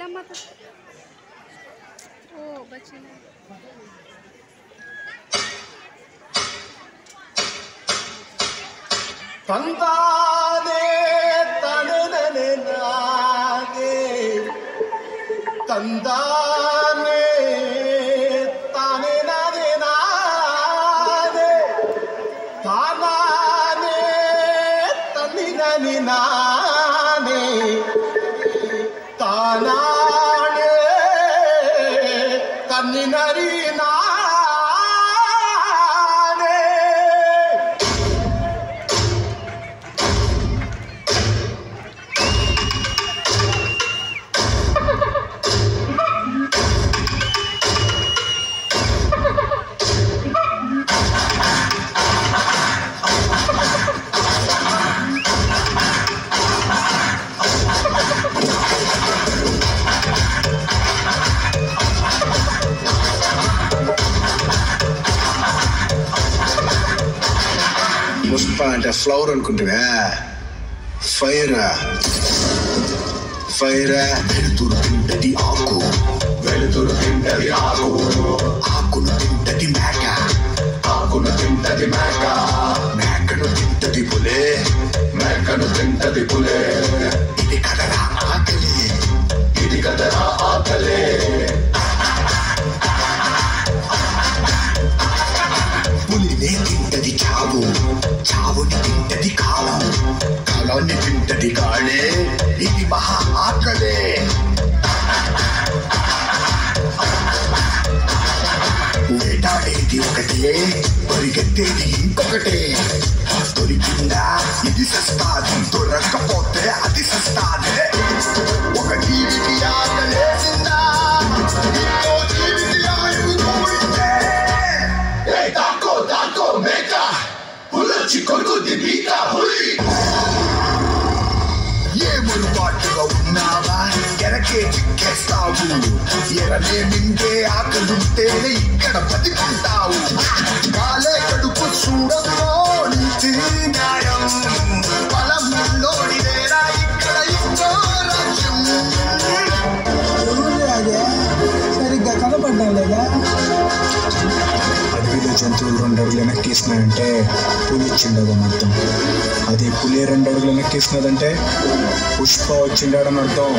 मत ओ बची ना तंदाने तनने नागे तंदाने ताने नाने नागे तानाने तनिननि नाने तानाने तनिनरि नाने పుష్ప అంటే ఫ్లవర్ అనుకుంటున్నా ఫైర్ ఫైర్ వెలుతురు తింటది ఆకు వెలుతురు తింటది ఆకు ఆకును తింటది మేక ఆకును తింటది మేక మేకను తింటది పులే మేకను తింటది పులే ఇది కదరా ఆకలి ఇది కదరా ఆకలి పులినే తింటది చావు చావుని తింటది కాలం కాలాన్ని తింటది గాళే ఇది మహా ఆకలే వేటాడేది ఒకటే పరిగెత్తేది ఇంకొకటే దొరికిందా ఇది సస్తాది దొరక్కపోతే అది సస్తాదే ఒక జీవికి ఆకలేసిందా ఇంకో జీవికి ఆయువు కూడితే దాకో దాకో మేక పులచి కొడుకుది బీక హులి ఏ మురుపాటుగా ఉన్నావా ఎరకే చిక్కేస్తావు ఎరనే మింగే ఆకలుంటేనే ఇక్కడ బతికుంటావు కాలే కడుపు చూడదో నీతి న్యాయం పొలంలోనిదేరా ఇక్కడ ఇంకో రాజ్యం సరిగ్గా కనపడ్డాం లేదా అడవిలో జంతువులు 2 అడుగులు వెనక్కేసినాయంటే పులి వచ్చిండదని అర్థం అదే పులి 2 అడుగులు వెనక్కేసినదంటే పుష్ప వచ్చిండాడని అర్థం